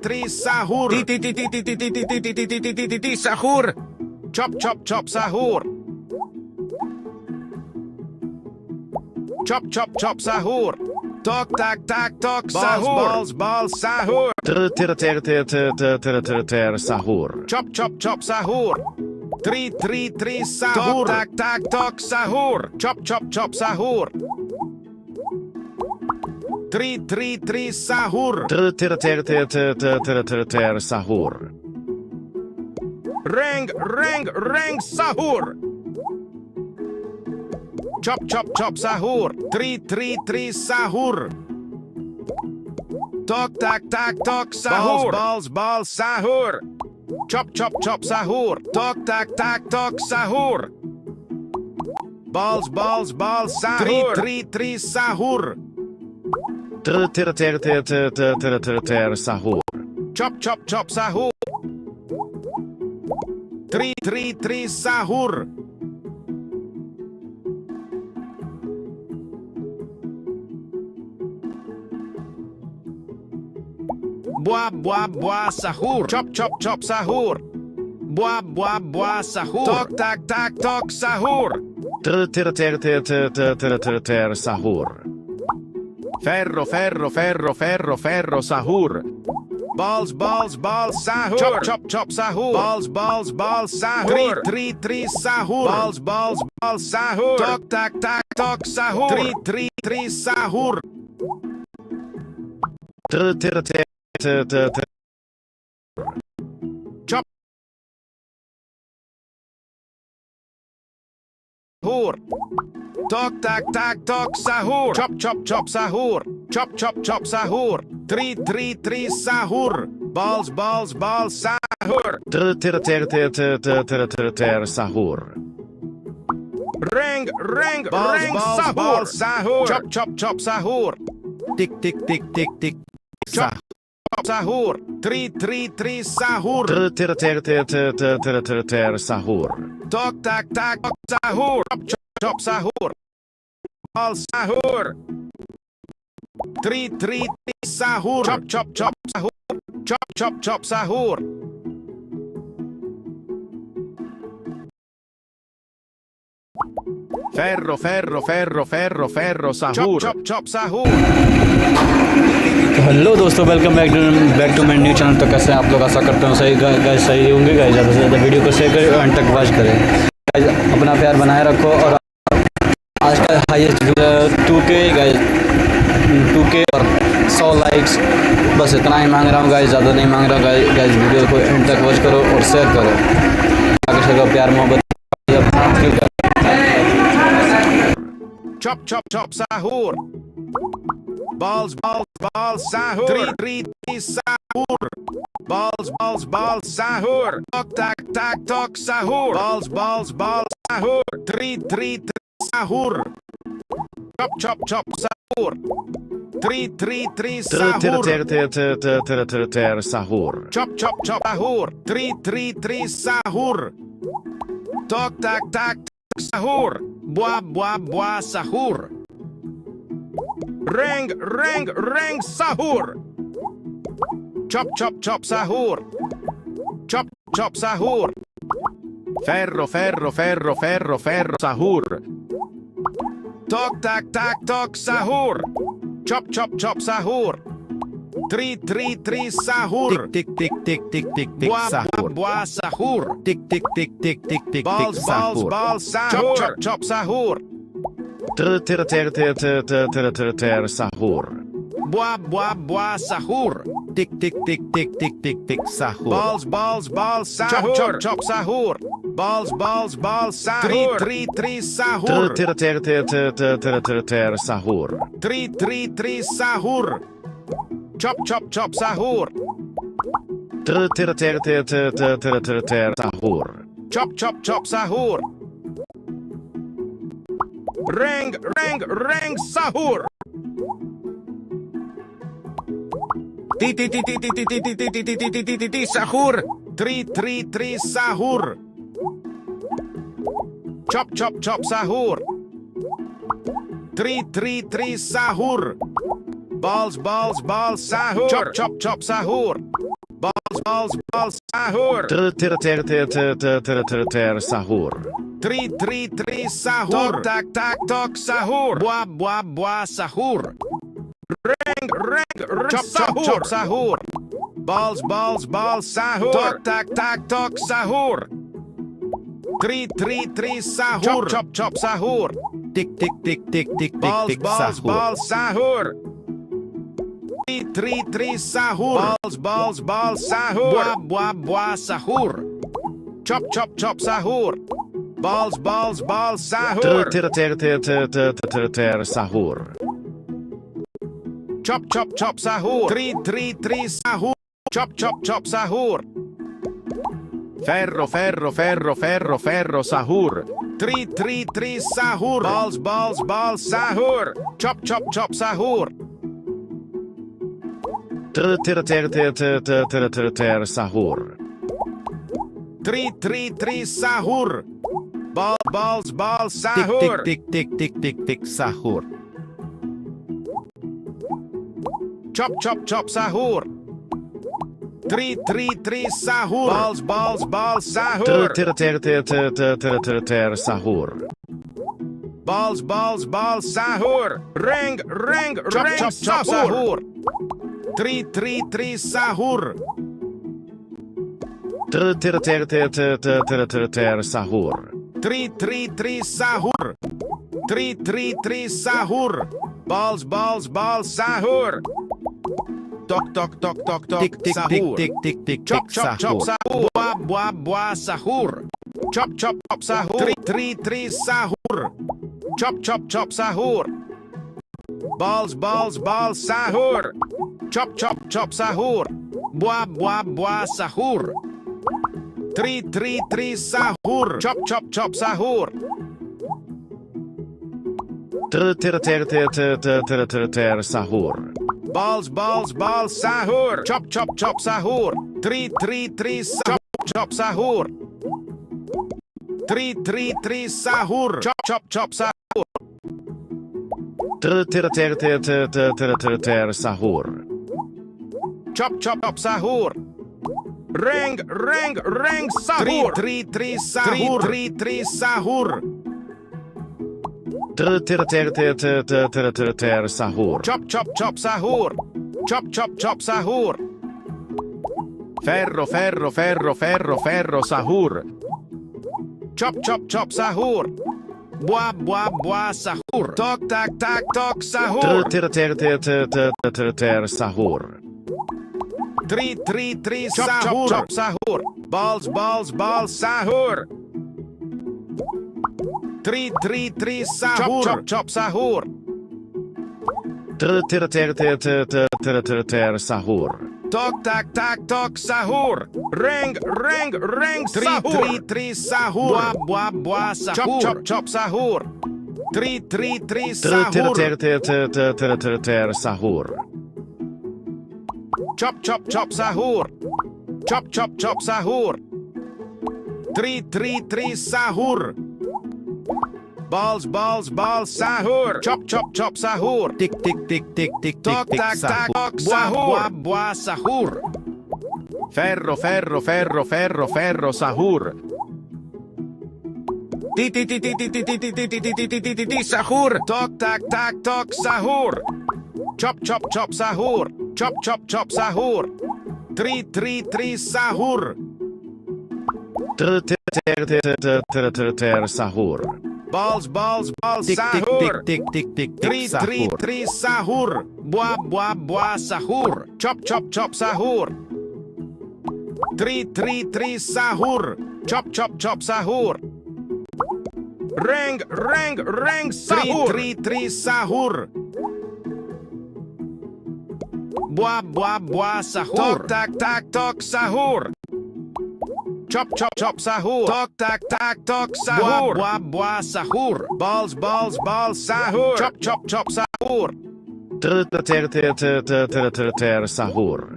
Tri, sahur. Sahur. Chop, chop, chop, sahur. Chop, chop, chop, sahur. Tok, tak, tak, tok, sahur. Balls, balls, sahur. Sahur. Chop, chop, chop, sahur. Tri, sahur. Tok, tak, tak, tok, sahur. Chop, chop, chop, sahur. Tri, sahur. Sahur. Ring, ring, ring, sahur. Chop, chop, chop, sahur. Tri, sahur. Tok, tak, tak, tok, sahur. Balls, balls, sahur. Chop, chop, chop, sahur. Tok, tak, tak, tok, sahur. Balls, balls, balls, sahur. Tri, sahur. Sahur. Chop, chop, chop, sahur. Tri, sahur. Buah, buah, buah, sahur. Chop, chop, chop, sahur. Buah, buah, buah, sahur. Tok, tak, tak, tok, sahur. Sahur. Ferro, ferro, ferro, ferro, ferro, sahur. Balls, balls, balls, sahur. Chop, chop, chop, sahur. Balls, balls, balls, sahur. Tri, sahur. Balls, balls, balls, sahur. Tok, tak, tak, tok, sahur. Tri, sahur. Chop. Sahur. Tok, tak, tak, tok, sahur. Chop, chop, chop, sahur. Chop, chop, chop, sahur. Tri, sahur. Balls, balls, balls, sahur. Sahur. Ring, Balls, ring, balls, sahur. balls, Sahur. Chop, chop, chop, sahur. Tick, tick, tick, tick, tick. Chop, chop, sahur. Tri, sahur. Sahur. Tok, tak, tak, tok, sahur. Chop, chop, chop, sahur. Balls, sahur. Tri, sahur. Chop, chop, chop, sahur. Chop, chop, chop, sahur. Ferro, ferro, ferro, ferro, ferro, Chop, sahur. chop, chop, sahur. तो hello दोस्तों, welcome back to my new channel. तो कैसे हैं आप लोग? आशा करता हूँ सही गाइस सही होंगे गाइस। ज़्यादा से ज़्यादा वीडियो को शेयर करें और अंत तक वॉच करें गाइस। अपना प्यार बनाए रखो। और आज का हाईएस्ट 2K गाइस, 2K और 100 लाइक्स, बस इतना ही मांग रहा हूँ गाइस, ज़्यादा नहीं मांग रहा हूँ गाइस। वीडियो को एंड तक वॉच करो और शेयर करो ताकि सबका प्यार मोहब्बत। Chop, chop, chop, sahur. Balls, balls, balls, sahur. Tri, sahur. Balls, balls, balls, sahur. Tok, tak, tak, tok, sahur. Balls, balls, balls, sahur. Tri, sahur. Chop, chop, chop, sahur. Tri, sahur. Sahur. Chop, chop, chop, sahur. Tri, sahur. Tok, tak, tak, tok, sahur. Buah, buah, buah, sahur. Ring, sahur. Chop, chop, chop, sahur. Chop, chop, sahur. Ferro, ferro, ferro, ferro, ferro, sahur. Tok, tak, tak, tok, sahur. Chop, chop, chop, sahur. Tri, sahur. Tick, tick, tick, tick, tick, tick, tick, Buah, buah, sahur. buah, sahur. Tick, tick, tick, tick, tick, tick, tick, Balls, balls, sahur. balls, sahur. Chop, chop, chop, sahur. Sahur. Buah, buah, buah, sahur. Tick, tick, tick, tick, tick, tick, tick, sahur. Balls, balls, balls, sahur. Chop, chop, chop, sahur. Balls, balls, balls, sahur. Tri, sahur. Sahur. Tri, sahur. Chop, chop, chop, sahur. Sahur. Chop, chop, chop, sahur. Ring, sahur. Ti, sahur. Tri, sahur. Chop, chop, chop, sahur. Tri, sahur. Balls, balls, balls, sahur. Chop, chop, chop, sahur. Balls, balls, balls, sahur. Sahur. Tri, sahur. Tok, tak, tak, tok, sahur. Buah, buah, buah, sahur. Ring, chop, chop, chop, sahur. Balls, balls, balls, sahur. Tok, tak, tak, tok, sahur. Tri, sahur. Chop, chop, chop, sahur. Tick, tick, tick, tick, tick, Balls, tick, balls, sahur. balls, sahur. Tri, sahur. Balls, balls, balls, sahur. Buah, buah, buah, sahur. Chop, chop, chop, sahur. Balls, balls, balls, sahur. Sahur. Chop, chop, chop, sahur. Tri, sahur. Chop, chop, chop, sahur. Ferro, ferro, ferro, ferro, ferro, sahur. Tri, sahur. Balls, balls, balls, sahur. Chop, chop, chop, sahur. Sahur. Tri, sahur. Balls, balls, sahur. Tick, tick, tick, tick, tick, tick, sahur. Chop, chop, chop, sahur. 3 sahur. Balls sahur. Sahur. Balls sahur. Ring sahur. 3 sahur. Sahur. 3 sahur. 3 sahur. Balls sahur. Tok Tick tick sahur. tick Chop sahur. sahur. Buah sahur. Chop sahur. 3 sahur. Chop sahur. Balls sahur. Chop sahur. Buah sahur. 3 sahur. Chop sahur. Sahur. Balls sahur. Chop sahur. 3 chop sahur. 3 sahur. Chop sahur. Sahur. Chop sahur. Ring sahur. 3 sahur. 3 sahur. Sahur. Chop sahur. Chop sahur. Ferro sahur. Chop sahur. Buah sahur. Tok sahur. Sahur. 3 sahur. Chop sahur. Balls sahur. 3 sahur. Chop sahur. Sahur. Tok sahur. Ring sahur. 3 sahur. Buah sahur. Chop sahur. 3 sahur. Sahur. Chop sahur. Chop sahur. 3 sahur. Balls sahur. Chop sahur. Tick Tok sahur. Buah sahur. Ferro sahur. Sahur. Tok sahur. Chop sahur. Chop sahur. 3 sahur. Sahur. Balls sahur. Tick 3 sahur. Buah sahur. Chop sahur. 3 sahur. Chop sahur. Ring sahur. 3 sahur. Buah sahur. Tok sahur. Chop sahur. Tok sahur. Buah sahur. Balls sahur. Chop sahur.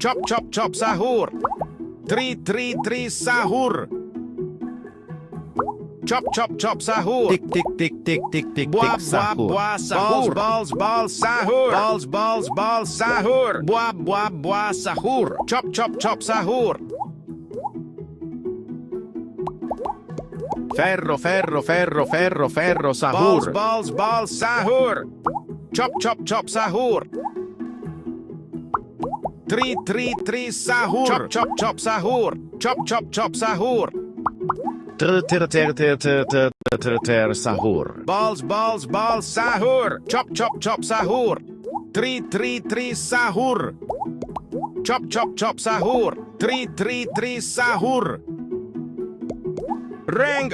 Sahur. Chop sahur. 3 sahur. Chop sahur. Tick sahur. Buah sahur. Balls sahur. Balls sahur. Buah sahur. Chop sahur. Ferro sahur. Balls sahur. Chop sahur. 3 sahur. Chop sahur. Chop sahur. Sahur. Balls sahur. Chop sahur. 3 sahur. Chop sahur. 3 sahur. Ring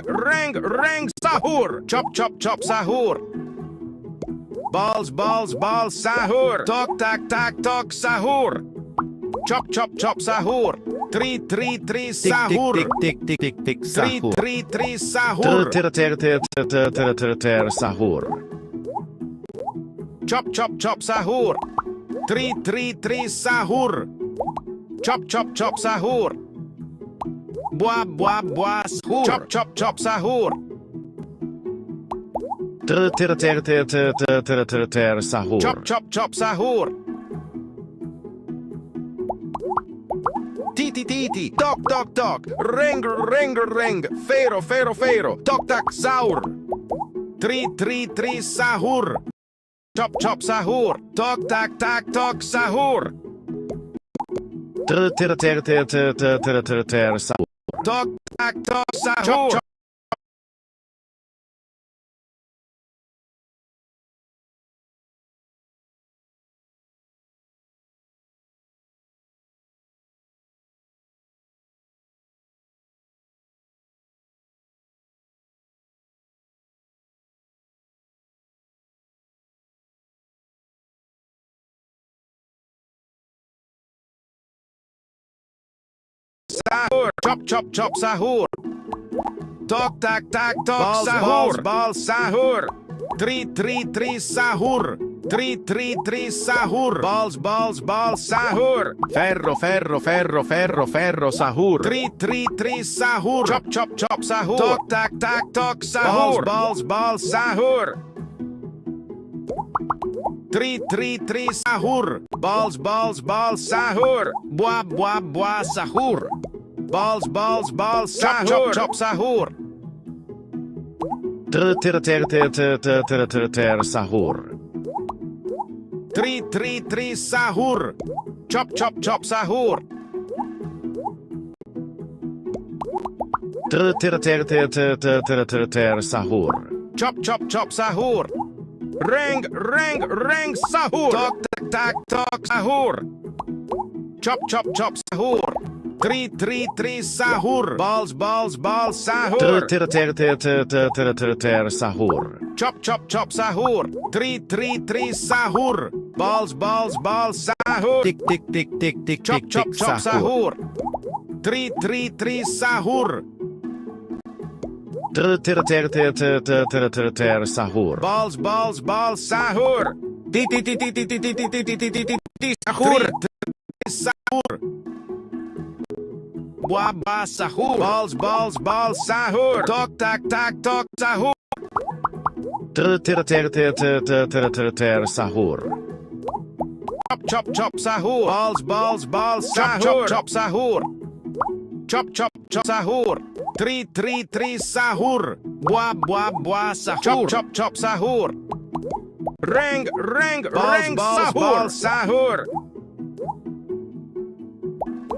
sahur. Chop sahur. Balls sahur. Tok sahur. Chop sahur. 3 sahur. Tick sahur. 3 sahur. Sahur. Chop sahur. 3 sahur. Chop sahur. Buah sahur. Chop sahur. Sahur. Chop sahur. titi titi, dog dog dog, ring ring ring, fero fero fero, tok tak saur. Tri sahur. Chop chop sahur, tok tak tak tok sahur. Sahur. Tok tak tok sahur. Sahur, chop chop chop sahur. Tok tak tak tok sahur. Bal sahur. Tri sahur. Tri sahur. Balls bal sahur. Ferro, ferro, ferro, ferro, ferro, sahur. Tri sahur. Chop chop chop sahur. Tok tak tak tok sahur. Balls bal sahur. Tri sahur. Balls bal sahur. Buah sahur. Balls sahur. Chop chop sahur. Sahur. Tri sahur. Chop chop chop sahur. Sahur. Chop chop chop sahur. Ring sahur. Tok tak tak tok sahur. Chop chop chop sahur. Tri sahur. Balls sahur. Sahur. Chop chop chop sahur. Tri sahur. Balls sahur. Tik tik tik tik tik Chop tik chop tik chop sahur. sahur. Tri sahur. Sahur. Balls sahur. Sahur. Sahur. Buah sahur. Balls sahur. Tok tak tak tok sahur. Sahur. Chop chop sahur. Balls sahur. Chop sahur. Chop chop sahur. Tri sahur. Buah sahur. Chop sahur. Ring sahur. Sahur.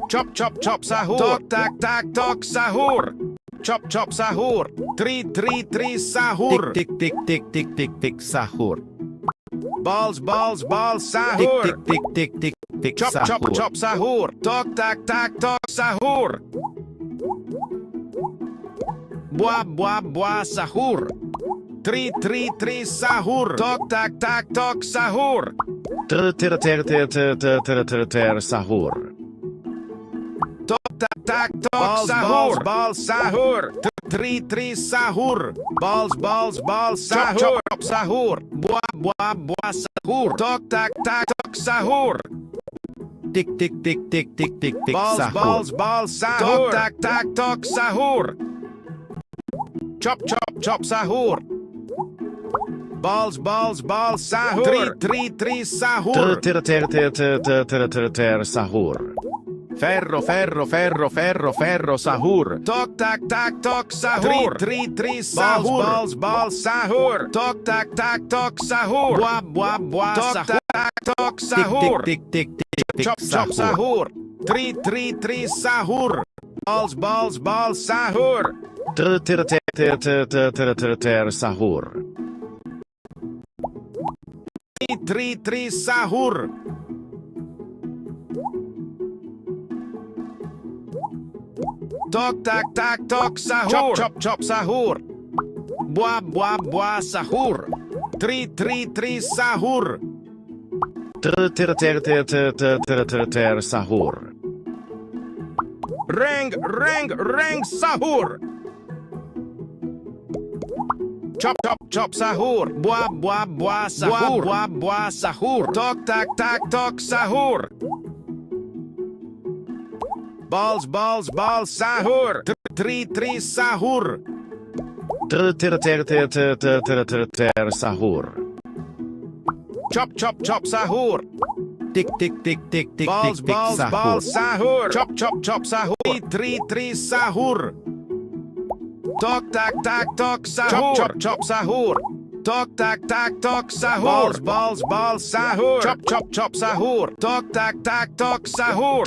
Chop chop sahur. Tok tak tak tok sahur. Chop sahur. Tri sahur. Tik tik tik tik tik tik sahur. Balls sahur. Tik tik tik tik sahur. Chop sahur. Tok tak tak tok sahur. Buah sahur. Tri sahur. Tok tak tak tok sahur. Sahur. Tok tak tak tok sahur. Balls sahur. Tri sahur. Balls sahur. Chop sahur. Buah sahur. Tok tak tak tok sahur. Tik tik tik tik tik tik tik sahur. Balls sahur. Tok tak tak tok sahur. Chop sahur. Balls sahur. Tri sahur. Sahur. Ferro, ferro, ferro, ferro, ferro, sahur. Tok tak tak tok sahur. Tri sahur. Balls sahur. Tok tak tak tok sahur. Buah tok tak tok sahur. Tik tik tik tik tik Chop sahur. Tri sahur. Balls sahur. Sahur. Tri sahur. Tok tak tak tok sahur. Chop sahur. Buah sahur. Tri sahur. Sahur. Ring sahur. Chop sahur. Buah sahur. Buah sahur. Tok tak tak tok sahur. Balls sahur. Tri sahur. Sahur. Chop sahur. Tick tick tick tick tick Balls, tick tick balls, sahur. balls, sahur. Chop, chop, chop, sahur. 3, 3, sahur. Tok, tak, tak, tok, sahur. Chop, chop, chop, sahur. Tok, tak, tak, tok, sahur. Balls, balls, balls, sahur. Chop, chop, chop, sahur. Tok, tak, tak, tok, sahur.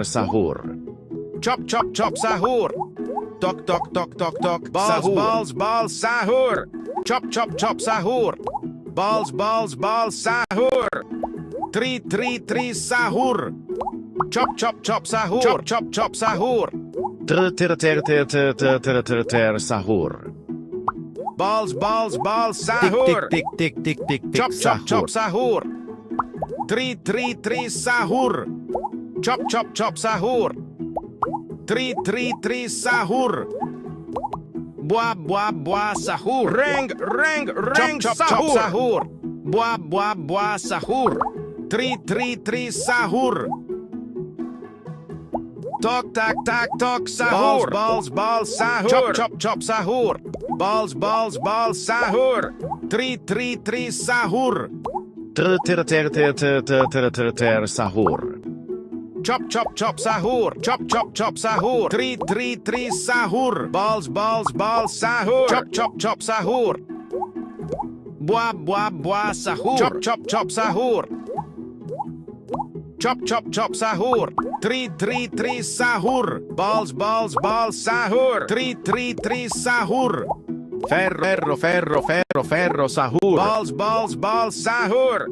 Sahur. Chop, chop, chop, sahur. Tok, tok, tok, tok, tok. Balls, Sahur. balls, balls, sahur. Chop, chop, chop, sahur. Balls, balls, balls, sahur. 3, 3, 3, sahur. Chop, chop, chop, sahur. Chop, chop, chop, sahur. Sahur. Balls, balls, balls, Tick sahur. tick tick tick tick tick tick Chop, chop, chop, sahur. sahur. 3, 3, 3, sahur. Chop, chop, chop, sahur. 3, 3, 3, sahur. Buah, buah, buah, sahur. Reng, reng, reng, chop, chop, chop, sahur. Buah, buah, buah, sahur. 3, 3, 3, sahur. Tok, tak, tak, tok, sahur. Balls, balls, sahur. Chop, chop, chop, sahur. Balls, balls, balls, sahur. 3, 3, 3, sahur. Sahur. Chop, chop, chop, sahur. Chop, chop, chop, sahur. 3, 3, 3, sahur. Balls, balls, balls, sahur. Chop, chop, chop, sahur. Buah, buah, buah, sahur. Chop, chop, chop, sahur. Chop, chop, chop, sahur. 3, 3, 3, sahur. Balls, balls, balls, sahur. 3, 3, 3, sahur. Ferro, ferro, ferro, ferro, sahur. Balls, balls, balls, sahur.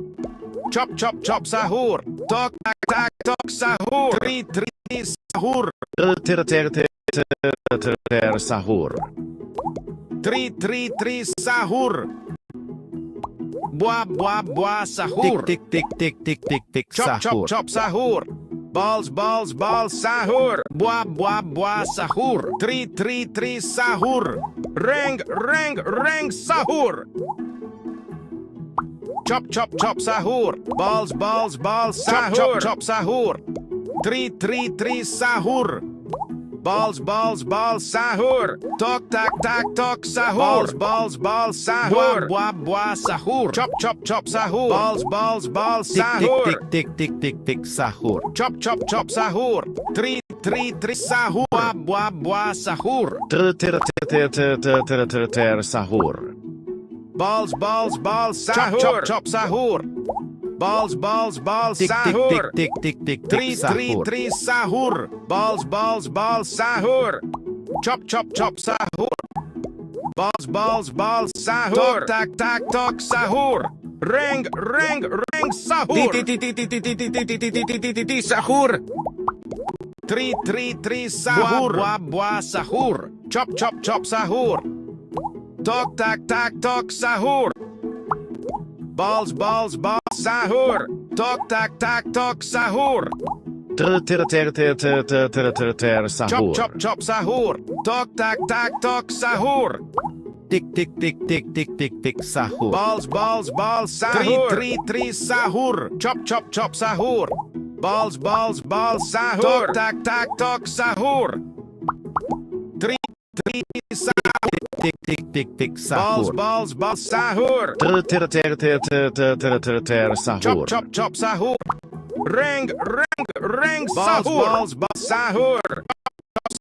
Chop, chop, chop, sahur. Tok, tak, tak, tok, sahur. 3, 3, 3, sahur. Sahur. 3, 3, 3, sahur. Buah, buah, buah, sahur. Tick tick tick tick tick tick Chop, chop, sahur. chop, sahur. Balls, balls, balls, sahur. Buah, buah, buah, sahur. 3, 3, 3, sahur. Reng, reng, reng, sahur. Chop, chop, chop, sahur. Balls, balls, balls, sahur. Chop, chop, chop, sahur. 3, 3, 3, sahur. Balls, balls, balls, sahur. Tok, tak, tak, tok, sahur. Balls, balls, balls, sahur. Buah, buah, sahur. Chop, chop, chop, sahur. Balls, balls, balls, Tick sahur. tick tick tick tick tick sahur. Chop, chop, chop, sahur. 3, 3, 3, sahur. Buah, buah, buah, sahur. Sahur. Balls, balls, balls, sahur. Chop, chop, chop, sahur. Balls, balls, balls, Tick sahur. tick tick tick tick 3, tick 3, sahur. 3, sahur. Balls, balls, balls, sahur. Chop, chop, chop, sahur. Balls, balls, balls, sahur. Tok, tak, tak, tok, sahur. Reng, reng, reng, sahur. Sahur. 3, 3, 3, sahur. Buah, buah, sahur. Chop, chop, chop, sahur. Tok, tak, tak, tok, sahur. Balls, balls, balls, sahur. Tok, tak, tak, tok, sahur. Sahur. Chop, chop, chop, sahur. Tok, tak, tak, tok, sahur. Tick tick tick tick tick tick tick sahur. Balls, balls, balls, sahur. 3, 3, 3, sahur. Chop, chop, chop, sahur. Balls, balls, balls, sahur. Tok, tak, tak, tok, sahur. 3, 3, sahur. Tick tick tick tick Balls, sahur. balls, balls, sahur. Chop, Sahur. chop, chop, sahur. Reng, reng, reng, sahur. Balls, balls, sahur.